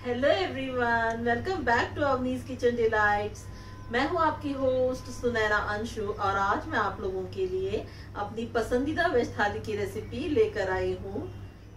Hello everyone, welcome back to Avni's kitchen delights. मैं हूं आपकी होस्ट सुनैना अंशु और आज मैं आप लोगों के लिए अपनी पसंदीदा वेज थाली की रेसिपी लेकर आई हूं।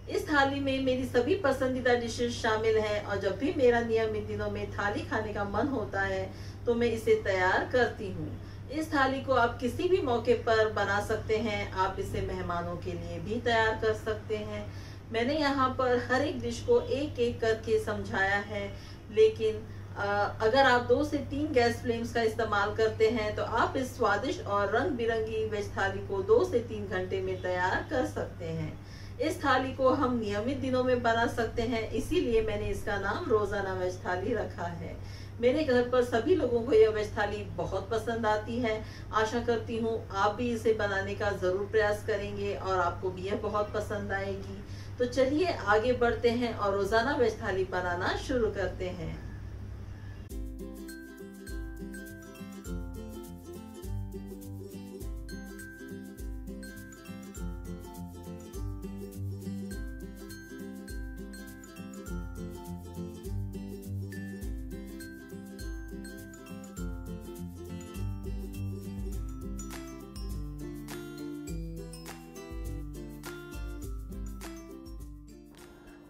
इस थाली में मेरी सभी पसंदीदा डिशेस शामिल हैं और जब भी मेरा नियमित दिनों में थाली खाने का मन होता है तो मैं इसे तैयार करती हूँ। इस थाली को आप किसी भी मौके पर बना सकते हैं। आप इसे मेहमानों के लिए भी तैयार कर सकते हैं। मैंने यहाँ पर हर एक डिश को एक एक करके समझाया है, लेकिन अगर आप 2 से 3 गैस फ्लेम्स का इस्तेमाल करते हैं तो आप इस स्वादिष्ट और रंग बिरंगी वेज थाली को 2 से 3 घंटे में तैयार कर सकते हैं। इस थाली को हम नियमित दिनों में बना सकते हैं, इसीलिए मैंने इसका नाम रोजाना वेज थाली रखा है। मेरे घर पर सभी लोगों को यह वेज थाली बहुत पसंद आती है। आशा करती हूँ आप भी इसे बनाने का जरूर प्रयास करेंगे और आपको भी यह बहुत पसंद आएगी। तो चलिए आगे बढ़ते हैं और रोजाना वेज थाली बनाना शुरू करते हैं।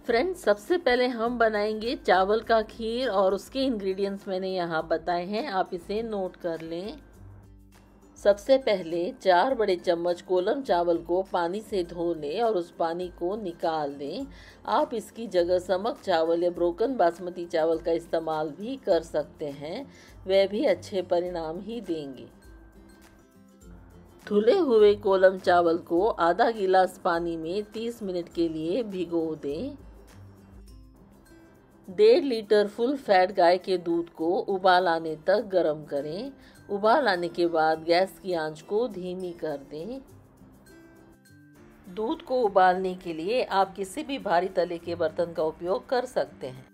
फ्रेंड्स, सबसे पहले हम बनाएंगे चावल का खीर और उसके इंग्रेडिएंट्स मैंने यहाँ बताए हैं, आप इसे नोट कर लें। सबसे पहले 4 बड़े चम्मच कोलम चावल को पानी से धो लें और उस पानी को निकाल दें। आप इसकी जगह समक चावल या ब्रोकन बासमती चावल का इस्तेमाल भी कर सकते हैं, वह भी अच्छे परिणाम ही देंगे। धुले हुए कोलम चावल को आधा गिलास पानी में 30 मिनट के लिए भिगो दें। 1.5 लीटर फुल फैट गाय के दूध को उबाल आने तक गर्म करें। उबाल आने के बाद गैस की आंच को धीमी कर दें। दूध को उबालने के लिए आप किसी भी भारी तले के बर्तन का उपयोग कर सकते हैं।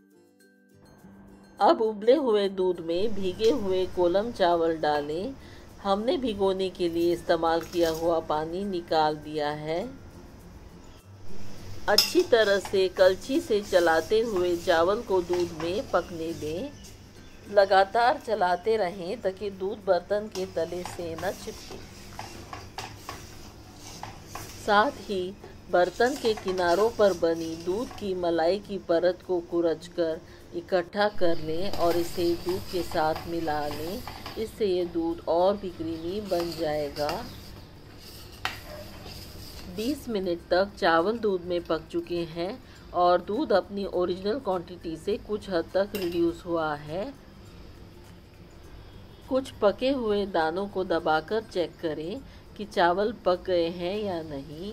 अब उबले हुए दूध में भीगे हुए कोलम चावल डालें। हमने भिगोने के लिए इस्तेमाल किया हुआ पानी निकाल दिया है। अच्छी तरह से कलछी से चलाते हुए चावल को दूध में पकने दें। लगातार चलाते रहें ताकि दूध बर्तन के तले से न चिपके। साथ ही बर्तन के किनारों पर बनी दूध की मलाई की परत को कुरचकर इकट्ठा कर लें और इसे दूध के साथ मिला लें। इससे ये दूध और भी क्रीमी बन जाएगा। 20 मिनट तक चावल दूध में पक चुके हैं और दूध अपनी ओरिजिनल क्वांटिटी से कुछ हद तक रिड्यूस हुआ है। कुछ पके हुए दानों को दबाकर चेक करें कि चावल पक गए हैं या नहीं।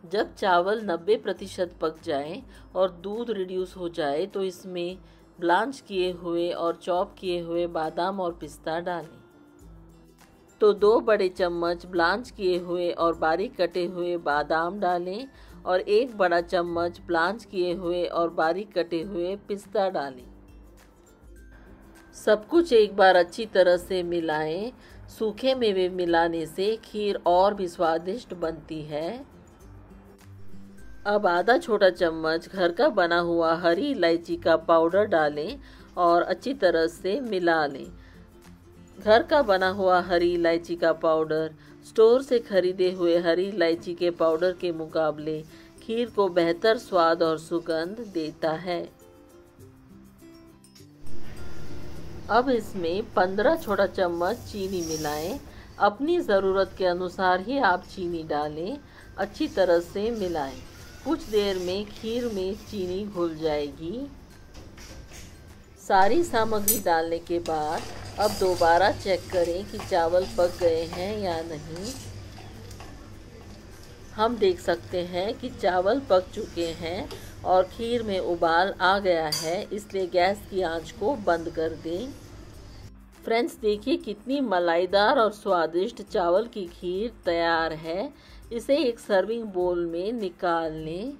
जब चावल 90% पक जाए और दूध रिड्यूस हो जाए तो इसमें ब्लांच किए हुए और चॉप किए हुए बादाम और पिस्ता डालें। तो 2 बड़े चम्मच ब्लांच किए हुए और बारीक कटे हुए बादाम डालें और 1 बड़ा चम्मच ब्लांच किए हुए और बारीक कटे हुए पिस्ता डालें। सब कुछ एक बार अच्छी तरह से मिलाएं। सूखे मेवे मिलाने से खीर और भी स्वादिष्ट बनती है। अब आधा छोटा चम्मच घर का बना हुआ हरी इलायची का पाउडर डालें और अच्छी तरह से मिला लें। घर का बना हुआ हरी इलायची का पाउडर स्टोर से खरीदे हुए हरी इलायची के पाउडर के मुकाबले खीर को बेहतर स्वाद और सुगंध देता है। अब इसमें 15 छोटा चम्मच चीनी मिलाएं। अपनी ज़रूरत के अनुसार ही आप चीनी डालें। अच्छी तरह से मिलाएं। कुछ देर में खीर में चीनी घुल जाएगी। सारी सामग्री डालने के बाद अब दोबारा चेक करें कि चावल पक गए हैं या नहीं। हम देख सकते हैं कि चावल पक चुके हैं और खीर में उबाल आ गया है, इसलिए गैस की आंच को बंद कर दें। फ्रेंड्स, देखिए कितनी मलाईदार और स्वादिष्ट चावल की खीर तैयार है। इसे एक सर्विंग बोल में निकाल लें।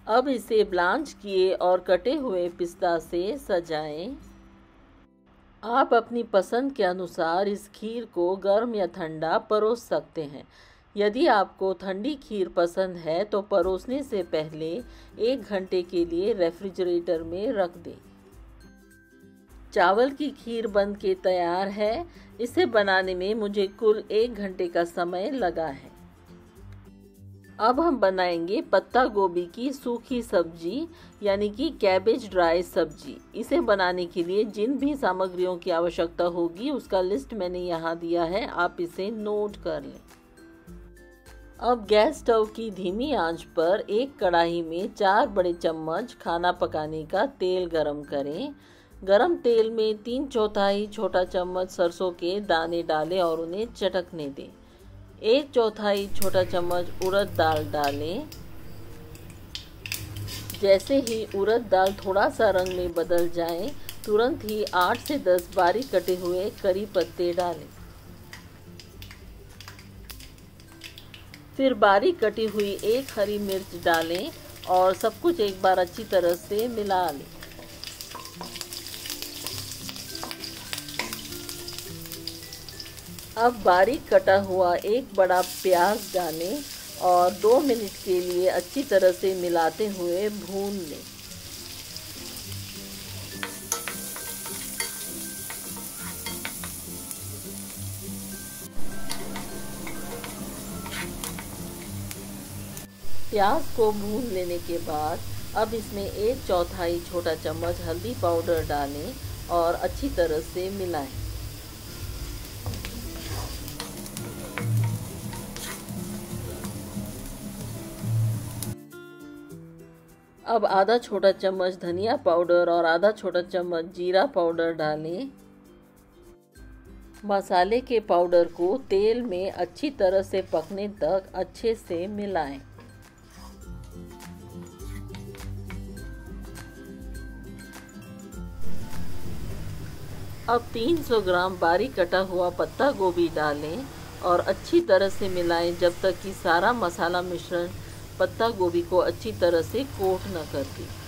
अब इसे ब्लांच किए और कटे हुए पिस्ता से सजाएं। आप अपनी पसंद के अनुसार इस खीर को गर्म या ठंडा परोस सकते हैं। यदि आपको ठंडी खीर पसंद है तो परोसने से पहले 1 घंटे के लिए रेफ्रिजरेटर में रख दें। चावल की खीर बन के तैयार है। इसे बनाने में मुझे कुल 1 घंटे का समय लगा है। अब हम बनाएंगे पत्ता गोभी की सूखी सब्जी यानी कि कैबेज ड्राई सब्जी। इसे बनाने के लिए जिन भी सामग्रियों की आवश्यकता होगी उसका लिस्ट मैंने यहाँ दिया है, आप इसे नोट कर लें। अब गैस स्टोव की धीमी आंच पर एक कढ़ाई में 4 बड़े चम्मच खाना पकाने का तेल गरम करें। गरम तेल में 3/4 छोटा चम्मच सरसों के दाने डालें और उन्हें चटकने दें। 1/4 छोटा चम्मच उड़द दाल डालें। जैसे ही उड़द दाल थोड़ा सा रंग में बदल जाए, तुरंत ही 8 से 10 बारीक कटे हुए करी पत्ते डालें। फिर बारीक कटी हुई एक हरी मिर्च डालें और सब कुछ एक बार अच्छी तरह से मिला लें। अब बारीक कटा हुआ एक बड़ा प्याज डालें और 2 मिनट के लिए अच्छी तरह से मिलाते हुए भून लें। प्याज को भून लेने के बाद अब इसमें 1/4 छोटा चम्मच हल्दी पाउडर डालें और अच्छी तरह से मिलाएं। अब आधा छोटा चम्मच धनिया पाउडर और आधा छोटा चम्मच जीरा पाउडर डालें। मसाले के पाउडर को तेल में अच्छी तरह से पकने तक अच्छे से मिलाएं। अब 300 ग्राम बारीक कटा हुआ पत्ता गोभी डालें और अच्छी तरह से मिलाएं जब तक कि सारा मसाला मिश्रण पत्ता गोभी को अच्छी तरह से कोट न कर दे।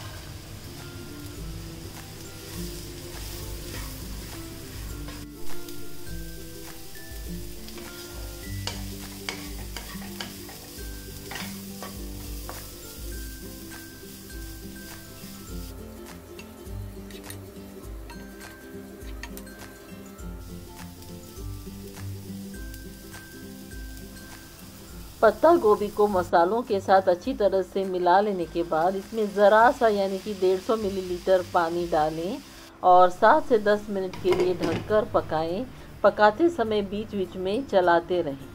पत्ता गोभी को मसालों के साथ अच्छी तरह से मिला लेने के बाद इसमें ज़रा सा यानी कि 150 मिलीलीटर पानी डालें और 7 से 10 मिनट के लिए ढककर पकाएं। पकाते समय बीच बीच में चलाते रहें।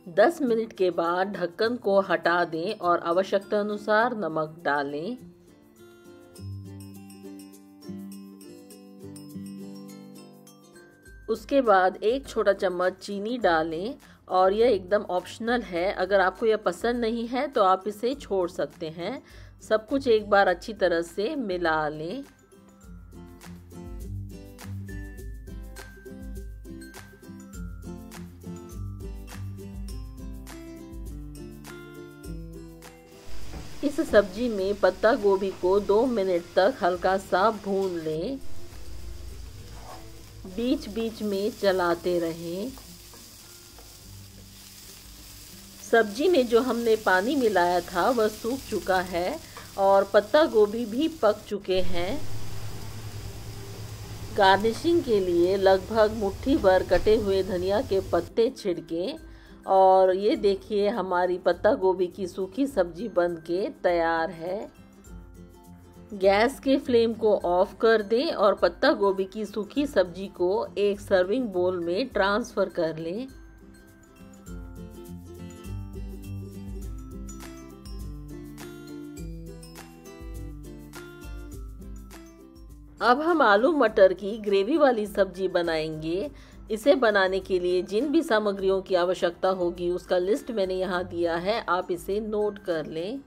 10 मिनट के बाद ढक्कन को हटा दें और आवश्यकता अनुसार नमक डालें। उसके बाद 1 छोटा चम्मच चीनी डालें और यह एकदम ऑप्शनल है। अगर आपको यह पसंद नहीं है तो आप इसे छोड़ सकते हैं। सब कुछ एक बार अच्छी तरह से मिला लें। इस सब्जी में पत्ता गोभी को 2 मिनट तक हल्का सा भून लें। बीच बीच में चलाते रहें। सब्जी में जो हमने पानी मिलाया था वह सूख चुका है और पत्ता गोभी भी पक चुके हैं। गार्निशिंग के लिए लगभग मुट्ठी भर कटे हुए धनिया के पत्ते छिड़कें और ये देखिए हमारी पत्ता गोभी की सूखी सब्जी बनके तैयार है। गैस के फ्लेम को ऑफ कर दें और पत्ता गोभी की सूखी सब्जी को एक सर्विंग बोल में ट्रांसफ़र कर लें। अब हम आलू मटर की ग्रेवी वाली सब्जी बनाएंगे। इसे बनाने के लिए जिन भी सामग्रियों की आवश्यकता होगी उसका लिस्ट मैंने यहाँ दिया है, आप इसे नोट कर लें।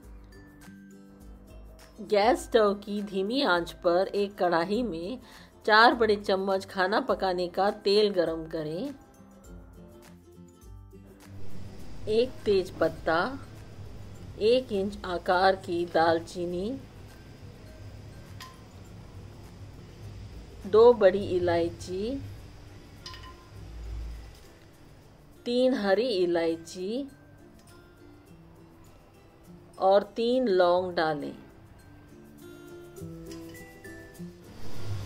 गैस स्टोव की धीमी आंच पर एक कढ़ाई में 4 बड़े चम्मच खाना पकाने का तेल गरम करें। 1 तेज पत्ता, 1 इंच आकार की दालचीनी, 2 बड़ी इलायची, 3 हरी इलायची और 3 लौंग डालें।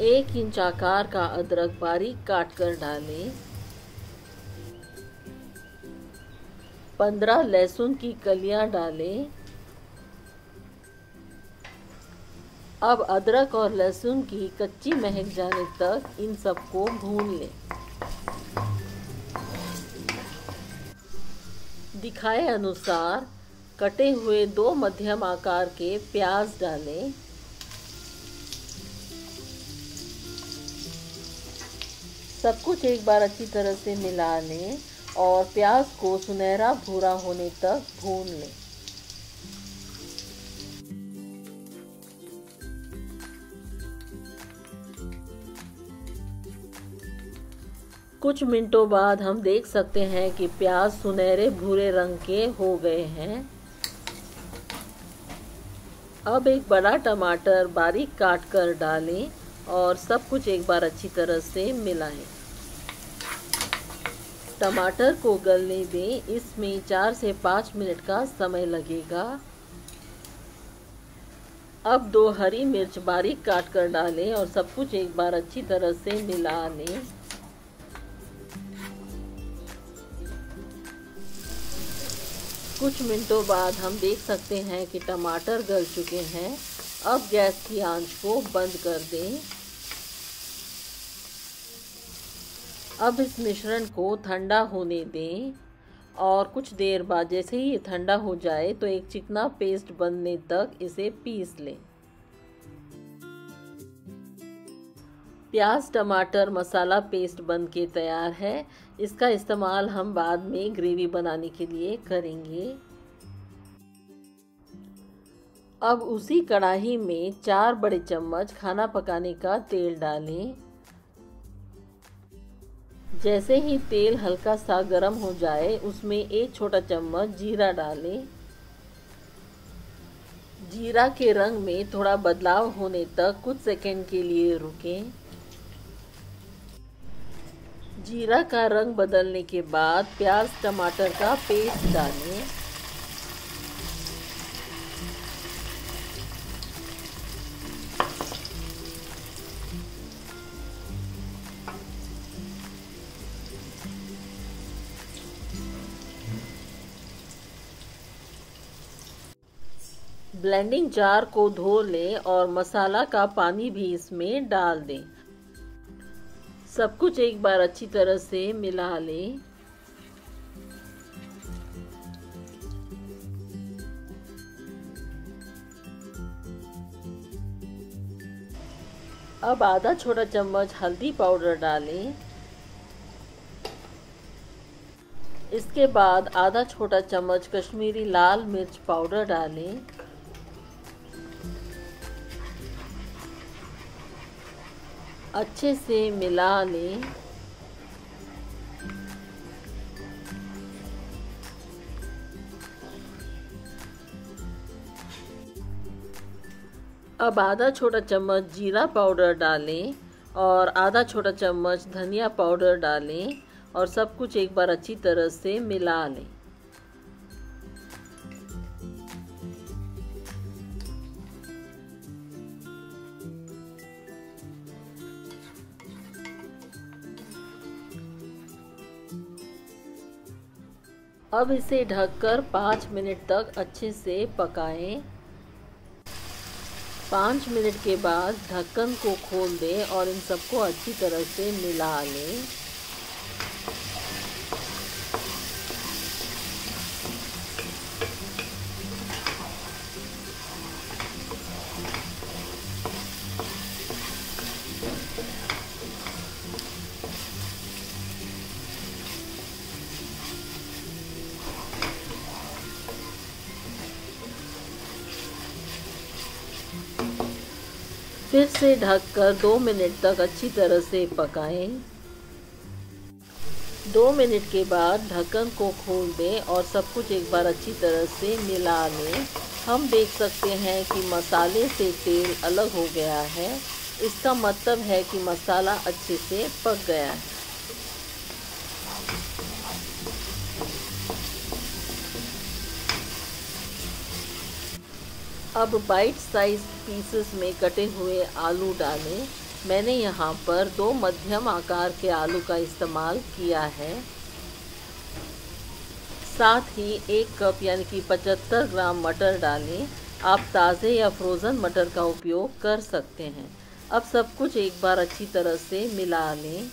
1 इंच आकार का अदरक बारीक काट कर डालें। 15 लहसुन की कलियां डालें। अब अदरक और लहसुन की कच्ची महक जाने तक इन सबको भून लें। दिखाए अनुसार कटे हुए 2 मध्यम आकार के प्याज डालें। सब कुछ एक बार अच्छी तरह से मिला लें और प्याज को सुनहरा भूरा होने तक भून लें। कुछ मिनटों बाद हम देख सकते हैं कि प्याज सुनहरे भूरे रंग के हो गए हैं। अब एक बड़ा टमाटर बारीक काट कर डालें और सब कुछ एक बार अच्छी तरह से मिलाएं। टमाटर को गलने दें, इसमें 4 से 5 मिनट का समय लगेगा। अब 2 हरी मिर्च बारीक काट कर डालें और सब कुछ एक बार अच्छी तरह से मिला लें। कुछ मिनटों बाद हम देख सकते हैं कि टमाटर गल चुके हैं। अब गैस की आंच को बंद कर दें। अब इस मिश्रण को ठंडा होने दें और कुछ देर बाद जैसे ही ये ठंडा हो जाए तो एक चिकना पेस्ट बनने तक इसे पीस लें। प्याज टमाटर मसाला पेस्ट बन के तैयार है। इसका इस्तेमाल हम बाद में ग्रेवी बनाने के लिए करेंगे। अब उसी कढ़ाई में 4 बड़े चम्मच खाना पकाने का तेल डालें। जैसे ही तेल हल्का सा गर्म हो जाए उसमें 1 छोटा चम्मच जीरा डालें। जीरा के रंग में थोड़ा बदलाव होने तक कुछ सेकंड के लिए रुकें। जीरा का रंग बदलने के बाद प्याज टमाटर का पेस्ट डालें। ब्लेंडिंग जार को धो लें और मसाला का पानी भी इसमें डाल दें। सब कुछ एक बार अच्छी तरह से मिला लें। अब आधा छोटा चम्मच हल्दी पाउडर डालें। इसके बाद आधा छोटा चम्मच कश्मीरी लाल मिर्च पाउडर डालें। अच्छे से मिला लें। अब आधा छोटा चम्मच जीरा पाउडर डालें और आधा छोटा चम्मच धनिया पाउडर डालें और सब कुछ एक बार अच्छी तरह से मिला लें। अब इसे ढककर 5 मिनट तक अच्छे से पकाएं। 5 मिनट के बाद ढक्कन को खोल दें और इन सबको अच्छी तरह से मिला लें। फिर से ढककर 2 मिनट तक अच्छी तरह से पकाएं। 2 मिनट के बाद ढक्कन को खोल दें और सब कुछ एक बार अच्छी तरह से मिला लें। हम देख सकते हैं कि मसाले से तेल अलग हो गया है। इसका मतलब है कि मसाला अच्छे से पक गया है। अब बाइट साइज पीसेस में कटे हुए आलू डालें। मैंने यहाँ पर 2 मध्यम आकार के आलू का इस्तेमाल किया है। साथ ही 1 कप यानी कि 75 ग्राम मटर डालें। आप ताज़े या फ्रोज़न मटर का उपयोग कर सकते हैं। अब सब कुछ एक बार अच्छी तरह से मिला लें।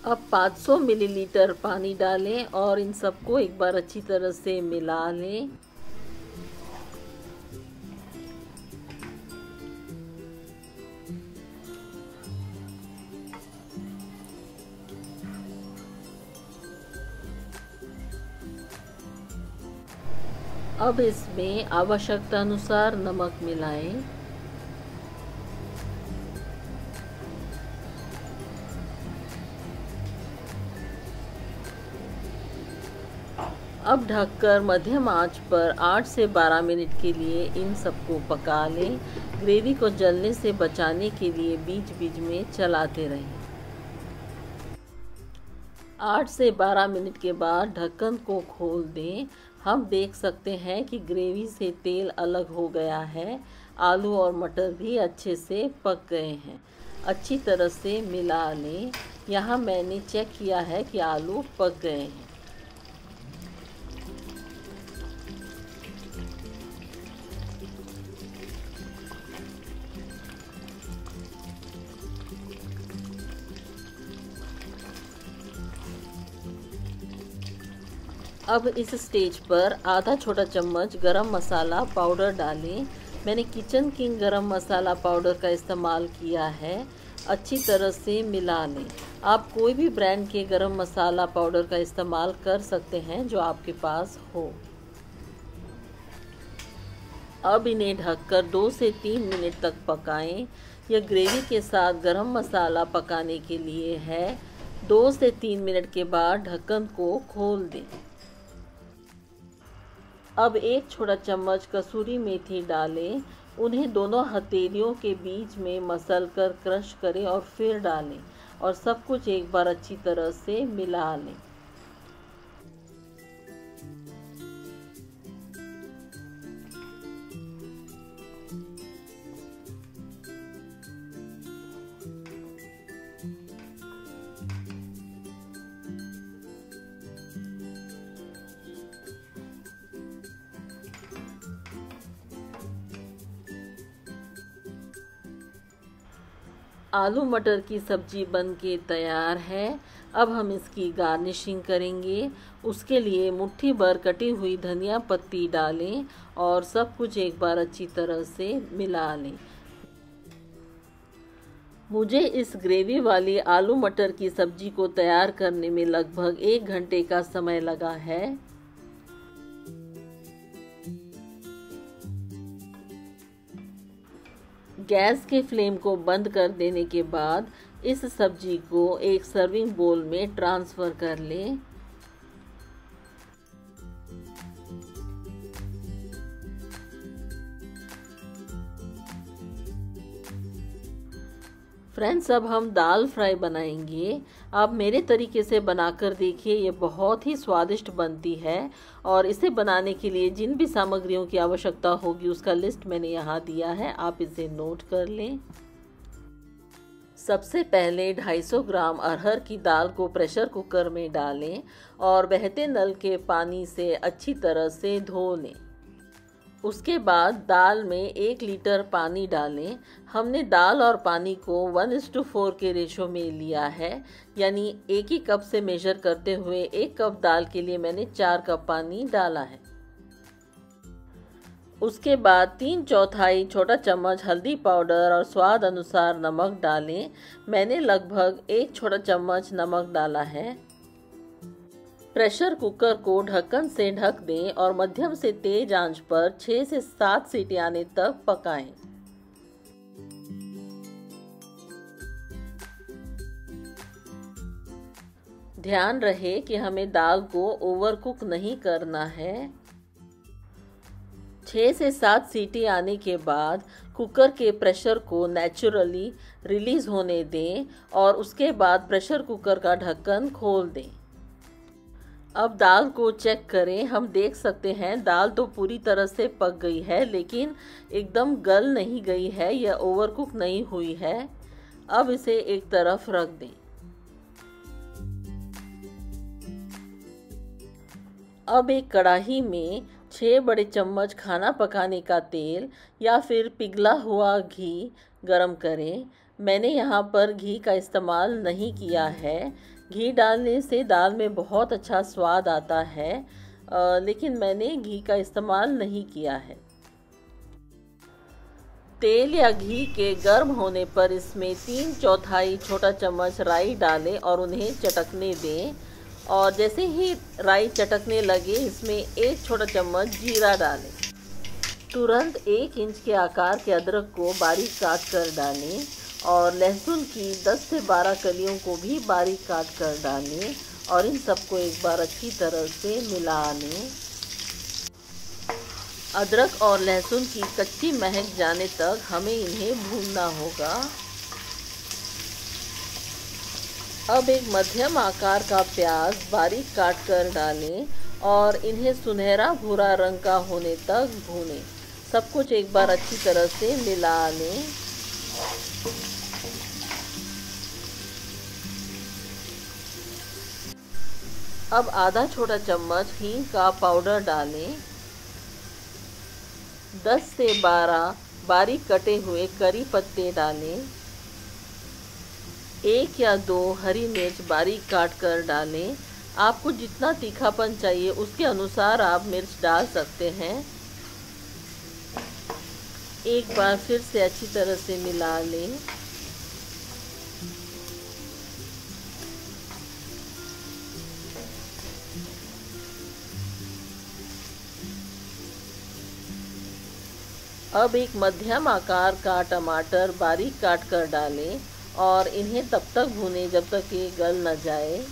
अब 500 मिलीलीटर पानी डालें और इन सबको एक बार अच्छी तरह से मिला लें। अब इसमें आवश्यकता अनुसार नमक मिलाएं। अब ढककर मध्यम आंच पर 8 से 12 मिनट के लिए इन सबको पका लें। ग्रेवी को जलने से बचाने के लिए बीच बीच में चलाते रहें। 8 से 12 मिनट के बाद ढक्कन को खोल दें। हम देख सकते हैं कि ग्रेवी से तेल अलग हो गया है। आलू और मटर भी अच्छे से पक गए हैं। अच्छी तरह से मिला लें। यहाँ मैंने चेक किया है कि आलू पक गए हैं। अब इस स्टेज पर आधा छोटा चम्मच गरम मसाला पाउडर डालें। मैंने किचन किंग गरम मसाला पाउडर का इस्तेमाल किया है। अच्छी तरह से मिला लें। आप कोई भी ब्रांड के गरम मसाला पाउडर का इस्तेमाल कर सकते हैं जो आपके पास हो। अब इन्हें ढककर 2 से 3 मिनट तक पकाएं। यह ग्रेवी के साथ गरम मसाला पकाने के लिए है। 2 से 3 मिनट के बाद ढक्कन को खोल दें। अब 1 छोटा चम्मच कसूरी मेथी डालें। उन्हें दोनों हथेलियों के बीच में मसल कर क्रश करें और फिर डालें और सब कुछ एक बार अच्छी तरह से मिला लें। आलू मटर की सब्जी बनके तैयार है। अब हम इसकी गार्निशिंग करेंगे। उसके लिए मुट्ठी भर कटी हुई धनिया पत्ती डालें और सब कुछ एक बार अच्छी तरह से मिला लें। मुझे इस ग्रेवी वाली आलू मटर की सब्जी को तैयार करने में लगभग 1 घंटे का समय लगा है। गैस के फ्लेम को बंद कर देने के बाद इस सब्जी को एक सर्विंग बोल में ट्रांसफ़र कर लें। फ्रेंड्स, अब हम दाल फ्राई बनाएंगे। आप मेरे तरीके से बनाकर देखिए, ये बहुत ही स्वादिष्ट बनती है। और इसे बनाने के लिए जिन भी सामग्रियों की आवश्यकता होगी उसका लिस्ट मैंने यहाँ दिया है, आप इसे नोट कर लें। सबसे पहले 250 ग्राम अरहर की दाल को प्रेशर कुकर में डालें और बहते नल के पानी से अच्छी तरह से धो लें। उसके बाद दाल में 1 लीटर पानी डालें। हमने दाल और पानी को 1:4 के रेशो में लिया है, यानी एक ही कप से मेजर करते हुए 1 कप दाल के लिए मैंने 4 कप पानी डाला है। उसके बाद 3/4 छोटा चम्मच हल्दी पाउडर और स्वाद अनुसार नमक डालें। मैंने लगभग 1 छोटा चम्मच नमक डाला है। प्रेशर कुकर को ढक्कन से ढक दें और मध्यम से तेज आंच पर 6 से 7 सीटी आने तक पकाएं। ध्यान रहे कि हमें दाल को ओवर कुक नहीं करना है। 6 से 7 सीटी आने के बाद कुकर के प्रेशर को नेचुरली रिलीज़ होने दें और उसके बाद प्रेशर कुकर का ढक्कन खोल दें। अब दाल को चेक करें। हम देख सकते हैं दाल तो पूरी तरह से पक गई है, लेकिन एकदम गल नहीं गई है या ओवरकुक नहीं हुई है। अब इसे एक तरफ रख दें। अब एक कढ़ाई में 6 बड़े चम्मच खाना पकाने का तेल या फिर पिघला हुआ घी गरम करें। मैंने यहाँ पर घी का इस्तेमाल नहीं किया है। घी डालने से दाल में बहुत अच्छा स्वाद आता है, लेकिन मैंने घी का इस्तेमाल नहीं किया है। तेल या घी के गर्म होने पर इसमें 3/4 छोटा चम्मच राई डालें और उन्हें चटकने दें। और जैसे ही राई चटकने लगे इसमें 1 छोटा चम्मच जीरा डालें। तुरंत 1 इंच के आकार के अदरक को बारीक काट कर डालें और लहसुन की 10 से 12 कलियों को भी बारीक काट कर डालें और इन सबको एक बार अच्छी तरह से मिला लें। अदरक और लहसुन की कच्ची महक जाने तक हमें इन्हें भूनना होगा। अब एक मध्यम आकार का प्याज बारीक काट कर डालें और इन्हें सुनहरा भूरा रंग का होने तक भूनें। सब कुछ एक बार अच्छी तरह से मिला लें। अब आधा छोटा चम्मच हींग का पाउडर डालें। 10 से 12 बारीक कटे हुए करी पत्ते डालें। 1 या 2 हरी मिर्च बारीक काट कर डालें। आपको जितना तीखापन चाहिए उसके अनुसार आप मिर्च डाल सकते हैं। एक बार फिर से अच्छी तरह से मिला लें। अब एक मध्यम आकार का टमाटर बारीक काट कर डालें और इन्हें तब तक भूनें जब तक ये गल न जाए।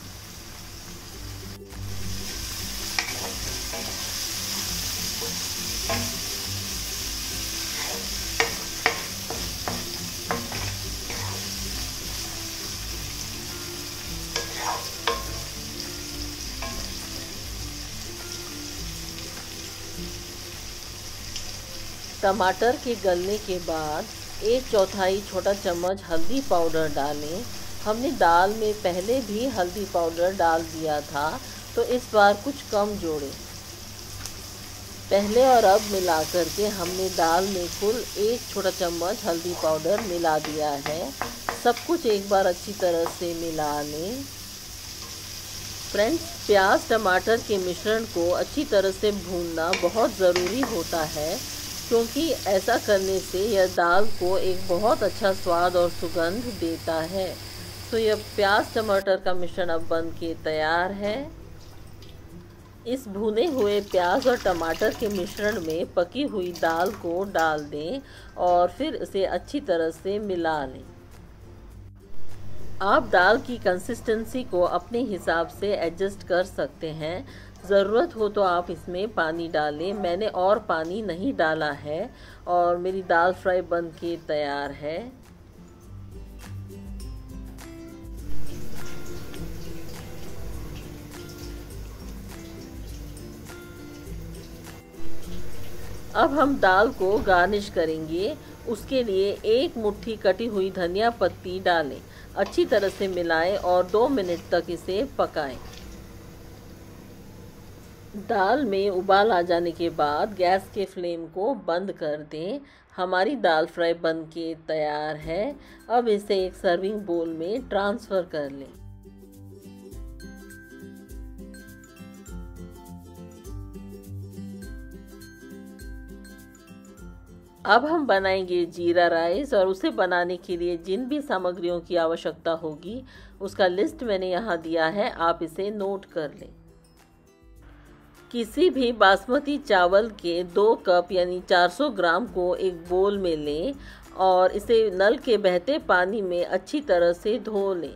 टमाटर के गलने के बाद 1/4 छोटा चम्मच हल्दी पाउडर डालें। हमने दाल में पहले भी हल्दी पाउडर डाल दिया था, तो इस बार कुछ कम जोड़ें। पहले और अब मिला करके हमने दाल में कुल 1 छोटा चम्मच हल्दी पाउडर मिला दिया है। सब कुछ एक बार अच्छी तरह से मिला लें। फ्रेंड्स, प्याज टमाटर के मिश्रण को अच्छी तरह से भूनना बहुत ज़रूरी होता है, क्योंकि ऐसा करने से यह दाल को एक बहुत अच्छा स्वाद और सुगंध देता है। तो यह प्याज टमाटर का मिश्रण अब बन के तैयार है। इस भुने हुए प्याज और टमाटर के मिश्रण में पकी हुई दाल को डाल दें और फिर इसे अच्छी तरह से मिला लें। आप दाल की कंसिस्टेंसी को अपने हिसाब से एडजस्ट कर सकते हैं। ज़रूरत हो तो आप इसमें पानी डालें। मैंने और पानी नहीं डाला है और मेरी दाल फ्राई बन के तैयार है। अब हम दाल को गार्निश करेंगे। उसके लिए 1 मुट्ठी कटी हुई धनिया पत्ती डालें। अच्छी तरह से मिलाएं और 2 मिनट तक इसे पकाएं। दाल में उबाल आ जाने के बाद गैस के फ्लेम को बंद कर दें। हमारी दाल फ्राई बन के तैयार है। अब इसे एक सर्विंग बोल में ट्रांसफ़र कर लें। अब हम बनाएंगे जीरा राइस और उसे बनाने के लिए जिन भी सामग्रियों की आवश्यकता होगी उसका लिस्ट मैंने यहाँ दिया है, आप इसे नोट कर लें। किसी भी बासमती चावल के 2 कप यानी 400 ग्राम को एक बोल में लें और इसे नल के बहते पानी में अच्छी तरह से धो लें।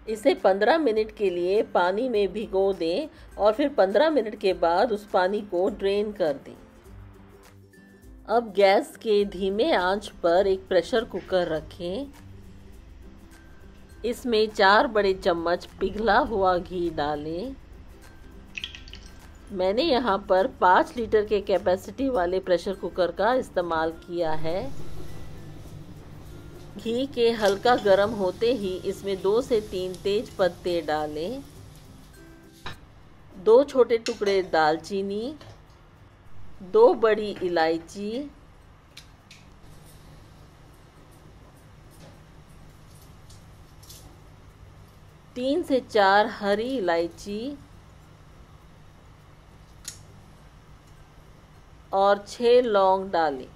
इसे 15 मिनट के लिए पानी में भिगो दें और फिर 15 मिनट के बाद उस पानी को ड्रेन कर दें। अब गैस के धीमे आंच पर एक प्रेशर कुकर रखें। इसमें 4 बड़े चम्मच पिघला हुआ घी डालें। मैंने यहाँ पर 5 लीटर के कैपेसिटी वाले प्रेशर कुकर का इस्तेमाल किया है। घी के हल्का गर्म होते ही इसमें 2 से 3 तेज पत्ते डालें, 2 छोटे टुकड़े दालचीनी, 2 बड़ी इलायची, 3 से 4 हरी इलायची और 6 लौंग डालें।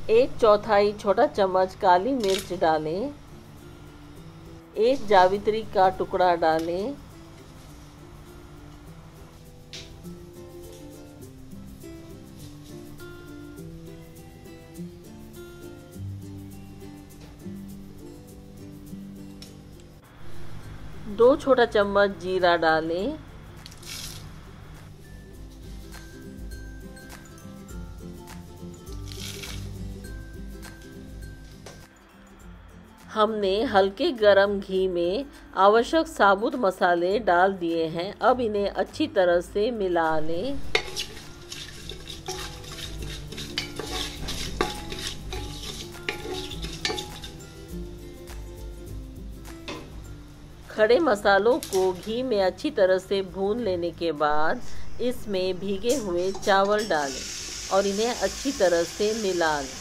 1/4 छोटा चम्मच काली मिर्च डालें। 1 जावित्री का टुकड़ा डालें। दो छोटा चम्मच जीरा डालें। हमने हल्के गरम घी में आवश्यक साबुत मसाले डाल दिए हैं। अब इन्हें अच्छी तरह से मिला लें। खड़े मसालों को घी में अच्छी तरह से भून लेने के बाद इसमें भीगे हुए चावल डालें और इन्हें अच्छी तरह से मिला लें।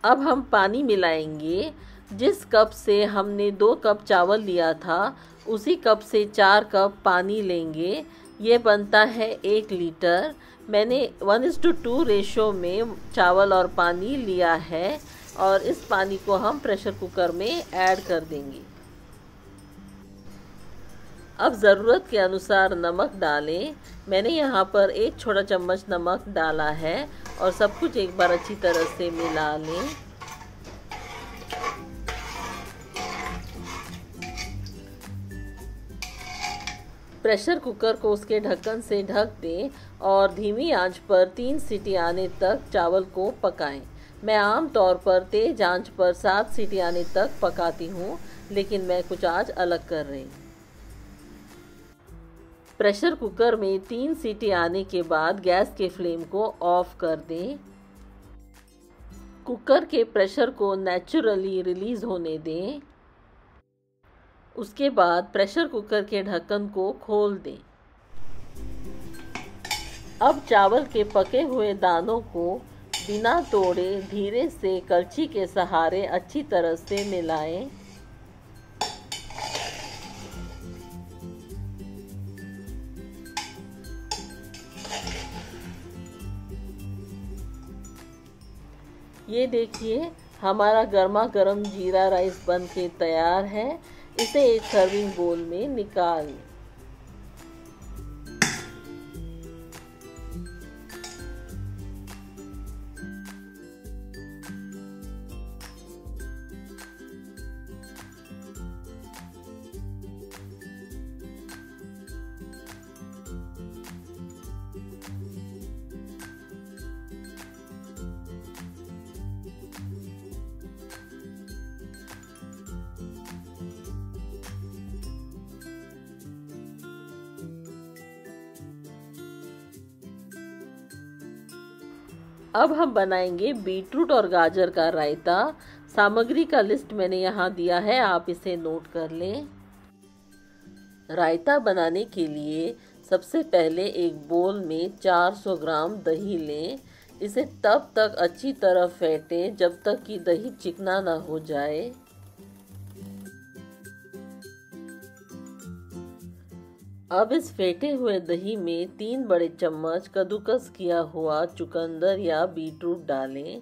अब हम पानी मिलाएंगे। जिस कप से हमने 2 कप चावल लिया था उसी कप से 4 कप पानी लेंगे। ये बनता है 1 लीटर। मैंने 1:2 रेशो में चावल और पानी लिया है और इस पानी को हम प्रेशर कुकर में ऐड कर देंगे। अब ज़रूरत के अनुसार नमक डालें। मैंने यहाँ पर 1 छोटा चम्मच नमक डाला है और सब कुछ एक बार अच्छी तरह से मिला लें। प्रेशर कुकर को उसके ढक्कन से ढक दें और धीमी आंच पर 3 सीटी आने तक चावल को पकाएं। मैं आम तौर पर तेज आंच पर 7 सीटी आने तक पकाती हूँ, लेकिन मैं कुछ आज अलग कर रही हूँ। प्रेशर कुकर में 3 सीटी आने के बाद गैस के फ्लेम को ऑफ कर दें। कुकर के प्रेशर को नेचुरली रिलीज होने दें। उसके बाद प्रेशर कुकर के ढक्कन को खोल दें। अब चावल के पके हुए दानों को बिना तोड़े धीरे से कलछी के सहारे अच्छी तरह से मिलाएं। ये देखिए, हमारा गर्मा गर्म जीरा राइस बन के तैयार है। इसे एक सर्विंग बोल में निकाल लें। अब हम बनाएंगे बीटरूट और गाजर का रायता। सामग्री का लिस्ट मैंने यहाँ दिया है, आप इसे नोट कर लें। रायता बनाने के लिए सबसे पहले एक बोल में 400 ग्राम दही लें। इसे तब तक अच्छी तरह फेंटें जब तक कि दही चिकना ना हो जाए। अब इस फेंटे हुए दही में 3 बड़े चम्मच कद्दूकस किया हुआ चुकंदर या बीटरूट डालें।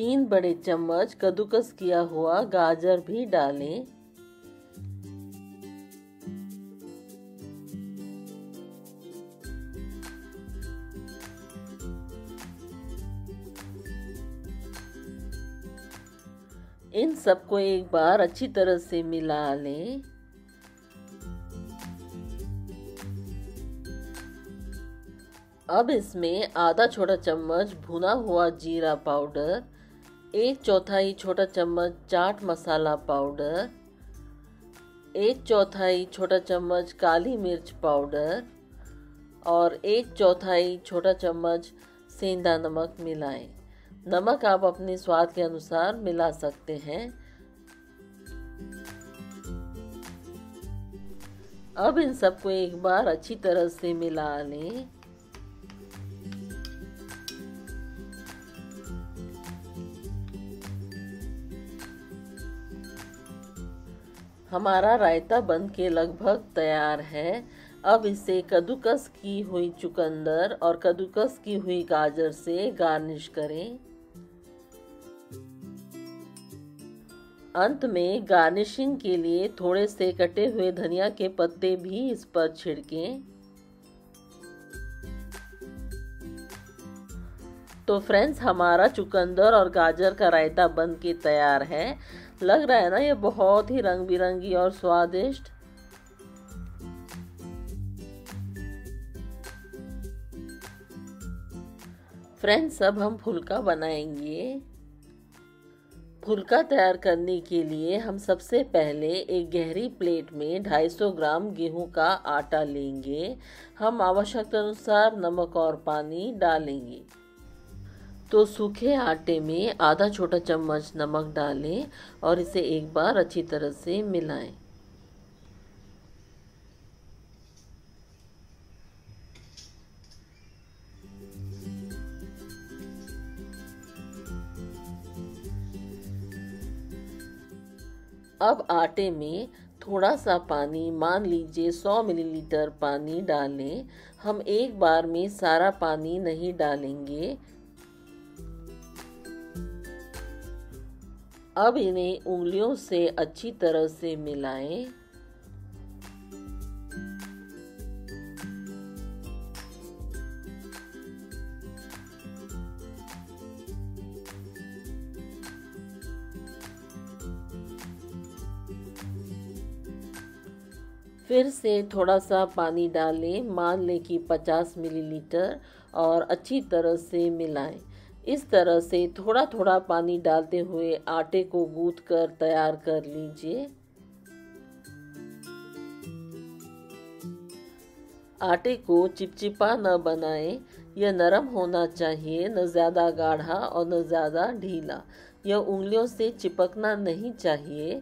3 बड़े चम्मच कद्दूकस किया हुआ गाजर भी डालें। इन सबको एक बार अच्छी तरह से मिला लें। अब इसमें आधा छोटा चम्मच भुना हुआ जीरा पाउडर, 1/4 छोटा चम्मच चाट मसाला पाउडर, 1/4 छोटा चम्मच काली मिर्च पाउडर और 1/4 छोटा चम्मच सेंधा नमक मिलाएं। नमक आप अपने स्वाद के अनुसार मिला सकते हैं। अब इन सबको एक बार अच्छी तरह से मिला लें। हमारा रायता बन के लगभग तैयार है। अब इसे कद्दूकस की हुई चुकंदर और कद्दूकस की हुई गाजर से गार्निश करें। अंत में गार्निशिंग के लिए थोड़े से कटे हुए धनिया के पत्ते भी इस पर छिड़कें। तो फ्रेंड्स, हमारा चुकंदर और गाजर का रायता बन के तैयार है। लग रहा है ना ये बहुत ही रंग बिरंगी और स्वादिष्ट। फ्रेंड्स, अब हम फुल्का बनाएंगे। फुल्का तैयार करने के लिए हम सबसे पहले एक गहरी प्लेट में 250 ग्राम गेहूं का आटा लेंगे। हम आवश्यकता अनुसार नमक और पानी डालेंगे। तो सूखे आटे में आधा छोटा चम्मच नमक डालें और इसे एक बार अच्छी तरह से मिलाएं। अब आटे में थोड़ा सा पानी, मान लीजिए 100 मिलीलीटर पानी डालें। हम एक बार में सारा पानी नहीं डालेंगे। अब इन्हें उंगलियों से अच्छी तरह से मिलाएं। फिर से थोड़ा सा पानी डालें, मान लें कि 50 मिलीलीटर, और अच्छी तरह से मिलाएं। इस तरह से थोड़ा थोड़ा पानी डालते हुए आटे को गूंथ कर तैयार कर लीजिए। आटे को चिपचिपा न बनाएं, यह नरम होना चाहिए, न ज़्यादा गाढ़ा और न ज़्यादा ढीला। यह उंगलियों से चिपकना नहीं चाहिए।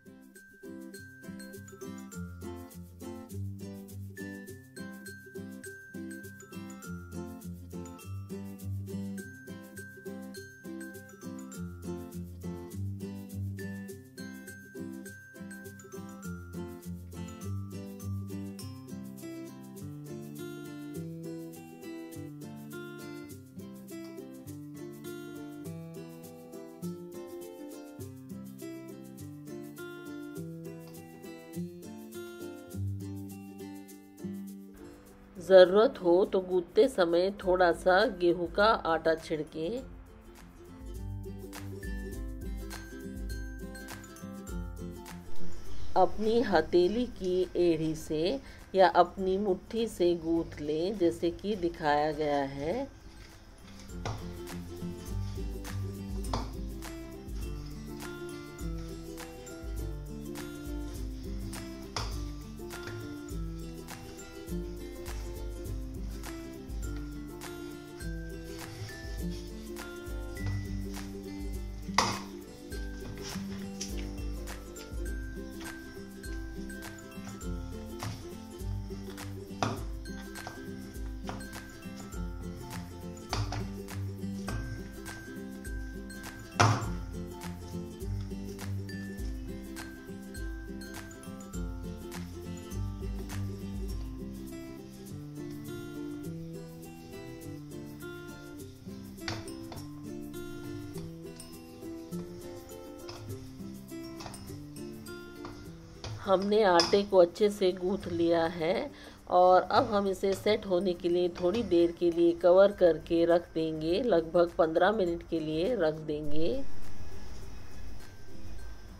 ज़रूरत हो तो गूंथते समय थोड़ा सा गेहूं का आटा छिड़कें। अपनी हथेली की एड़ी से या अपनी मुट्ठी से गूंथ लें, जैसे कि दिखाया गया है। हमने आटे को अच्छे से गूँथ लिया है और अब हम इसे सेट होने के लिए थोड़ी देर के लिए कवर करके रख देंगे। लगभग 15 मिनट के लिए रख देंगे।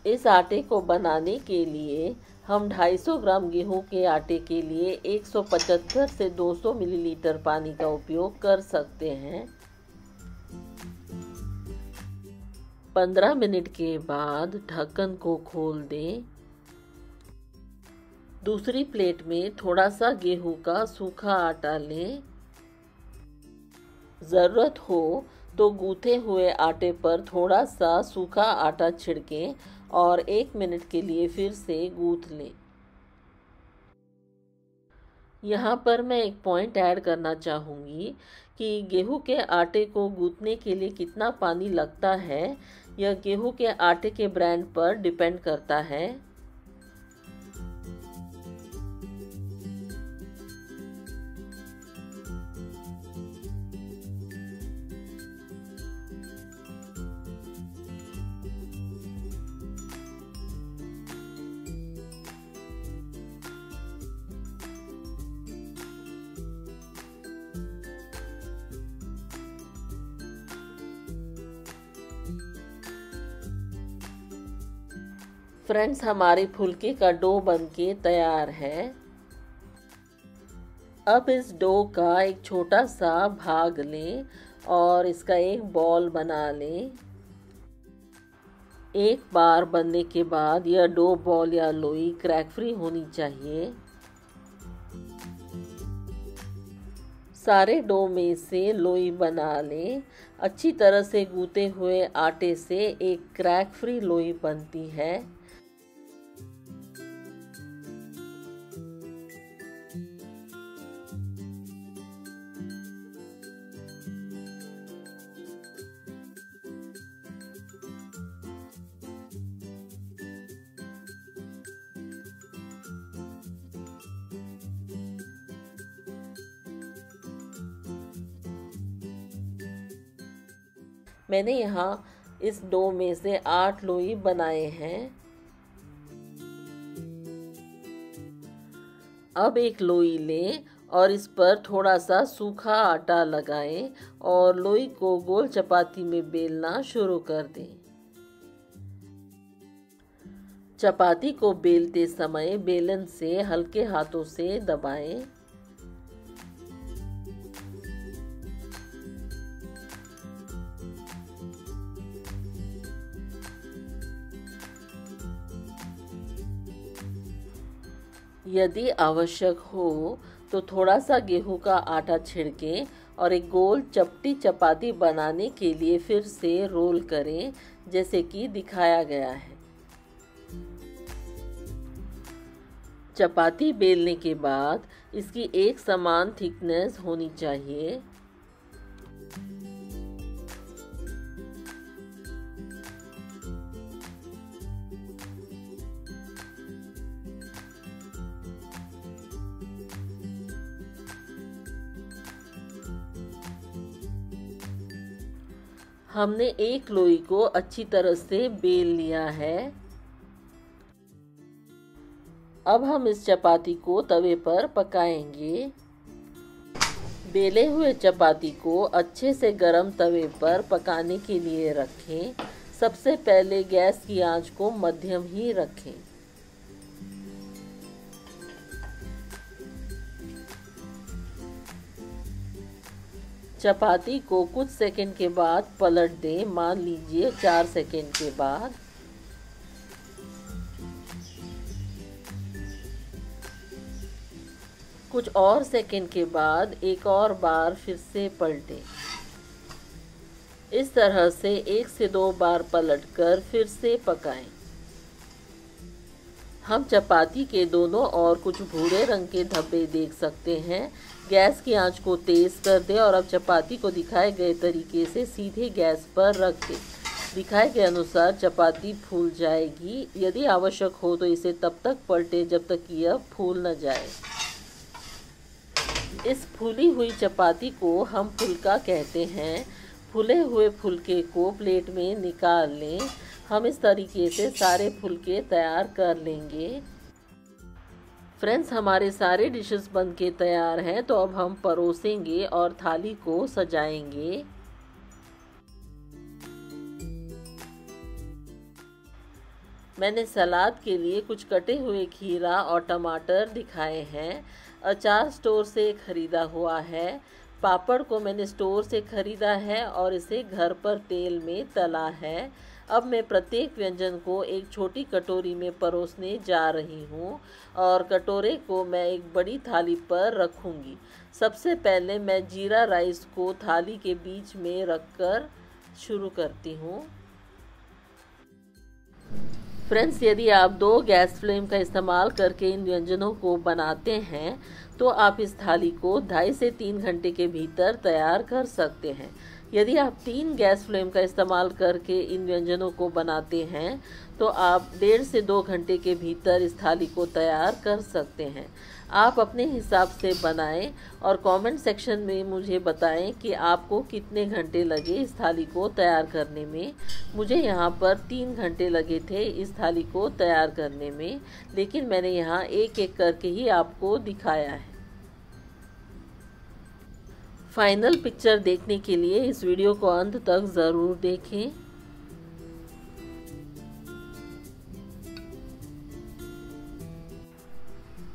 इस आटे को बनाने के लिए हम 250 ग्राम गेहूं के आटे के लिए 175 से 200 मिलीलीटर पानी का उपयोग कर सकते हैं। 15 मिनट के बाद ढक्कन को खोल दें। दूसरी प्लेट में थोड़ा सा गेहूं का सूखा आटा लें। ज़रूरत हो तो गूँथे हुए आटे पर थोड़ा सा सूखा आटा छिड़कें और 1 मिनट के लिए फिर से गूँथ लें। यहाँ पर मैं एक पॉइंट ऐड करना चाहूँगी कि गेहूं के आटे को गूँथने के लिए कितना पानी लगता है, यह गेहूं के आटे के ब्रांड पर डिपेंड करता है। फ्रेंड्स, हमारे फुलके का डो बनके तैयार है। अब इस डो का एक छोटा सा भाग लें और इसका एक बॉल बना लें। एक बार बनने के बाद यह डो बॉल या लोई क्रैक फ्री होनी चाहिए। सारे डो में से लोई बना लें। अच्छी तरह से गूँथे हुए आटे से एक क्रैक फ्री लोई बनती है। मैंने यहाँ इस डो में से 8 लोई बनाए हैं। अब एक लोई लें और इस पर थोड़ा सा सूखा आटा लगाएं और लोई को गोल चपाती में बेलना शुरू कर दें। चपाती को बेलते समय बेलन से हल्के हाथों से दबाएं। यदि आवश्यक हो तो थोड़ा सा गेहूं का आटा छिड़कें और एक गोल चपटी चपाती बनाने के लिए फिर से रोल करें, जैसे कि दिखाया गया है। चपाती बेलने के बाद इसकी एक समान थिकनेस होनी चाहिए। हमने एक लोई को अच्छी तरह से बेल लिया है। अब हम इस चपाती को तवे पर पकाएंगे। बेले हुए चपाती को अच्छे से गरम तवे पर पकाने के लिए रखें। सबसे पहले गैस की आंच को मध्यम ही रखें। चपाती को कुछ सेकंड के बाद पलट दें, मान लीजिए 4 सेकंड के बाद। कुछ और सेकंड के बाद एक और बार फिर से पलटें। इस तरह से 1 से 2 बार पलटकर फिर से पकाएं। हम चपाती के दोनों ओर कुछ भूरे रंग के धब्बे देख सकते हैं। गैस की आंच को तेज कर दें और अब चपाती को दिखाए गए तरीके से सीधे गैस पर रख दें। दिखाए गए अनुसार चपाती फूल जाएगी। यदि आवश्यक हो तो इसे तब तक पलटें जब तक कि यह फूल न जाए। इस फूली हुई चपाती को हम फुलका कहते हैं। फूले हुए फुलके को प्लेट में निकाल लें। हम इस तरीके से सारे फुलके तैयार कर लेंगे। फ्रेंड्स, हमारे सारे डिशेस बन के तैयार हैं, तो अब हम परोसेंगे और थाली को सजाएंगे। मैंने सलाद के लिए कुछ कटे हुए खीरा और टमाटर दिखाए हैं। अचार स्टोर से ख़रीदा हुआ है। पापड़ को मैंने स्टोर से ख़रीदा है और इसे घर पर तेल में तला है। अब मैं प्रत्येक व्यंजन को एक छोटी कटोरी में परोसने जा रही हूँ और कटोरे को मैं एक बड़ी थाली पर रखूँगी। सबसे पहले मैं जीरा राइस को थाली के बीच में रखकर शुरू करती हूँ। फ्रेंड्स, यदि आप 2 गैस फ्लेम का इस्तेमाल करके इन व्यंजनों को बनाते हैं तो आप इस थाली को 2.5 से 3 घंटे के भीतर तैयार कर सकते हैं। यदि आप 3 गैस फ्लेम का इस्तेमाल करके इन व्यंजनों को बनाते हैं तो आप 1.5 से 2 घंटे के भीतर इस थाली को तैयार कर सकते हैं। आप अपने हिसाब से बनाएं और कमेंट सेक्शन में मुझे बताएं कि आपको कितने घंटे लगे इस थाली को तैयार करने में। मुझे यहाँ पर 3 घंटे लगे थे इस थाली को तैयार करने में, लेकिन मैंने यहाँ एक एक करके ही आपको दिखाया है। फाइनल पिक्चर देखने के लिए इस वीडियो को अंत तक ज़रूर देखें।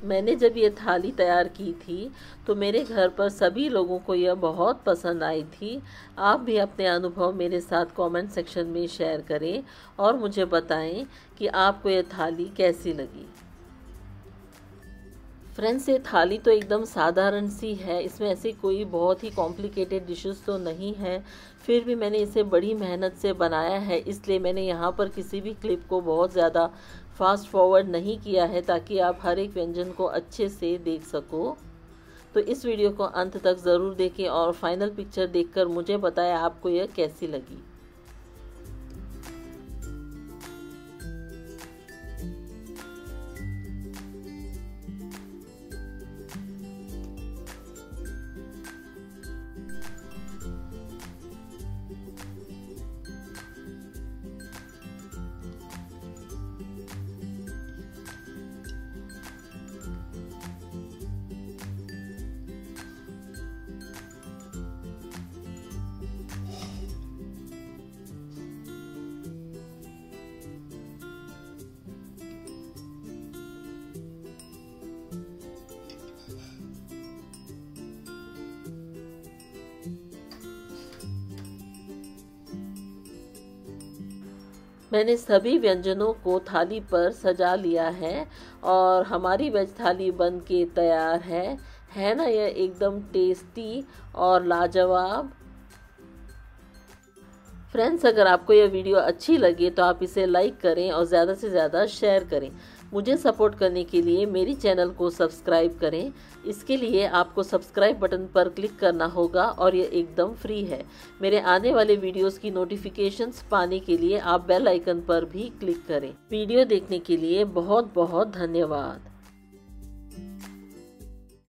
मैंने जब ये थाली तैयार की थी तो मेरे घर पर सभी लोगों को यह बहुत पसंद आई थी। आप भी अपने अनुभव मेरे साथ कमेंट सेक्शन में शेयर करें और मुझे बताएं कि आपको यह थाली कैसी लगी। फ्रेंड्स, ये थाली तो एकदम साधारण सी है, इसमें ऐसी कोई बहुत ही कॉम्प्लिकेटेड डिशेस तो नहीं है। फिर भी मैंने इसे बड़ी मेहनत से बनाया है, इसलिए मैंने यहाँ पर किसी भी क्लिप को बहुत ज़्यादा फास्ट फॉरवर्ड नहीं किया है ताकि आप हर एक व्यंजन को अच्छे से देख सको। तो इस वीडियो को अंत तक ज़रूर देखें और फाइनल पिक्चर देखकर मुझे बताएं आपको यह कैसी लगी। मैंने सभी व्यंजनों को थाली पर सजा लिया है और हमारी वेज थाली बन के तैयार है ना यह एकदम टेस्टी और लाजवाब। फ्रेंड्स, अगर आपको यह वीडियो अच्छी लगे तो आप इसे लाइक करें और ज़्यादा से ज़्यादा शेयर करें। मुझे सपोर्ट करने के लिए मेरी चैनल को सब्सक्राइब करें। इसके लिए आपको सब्सक्राइब बटन पर क्लिक करना होगा और ये एकदम फ्री है। मेरे आने वाले वीडियोस की नोटिफिकेशंस पाने के लिए आप बेल आइकन पर भी क्लिक करें। वीडियो देखने के लिए बहुत बहुत धन्यवाद।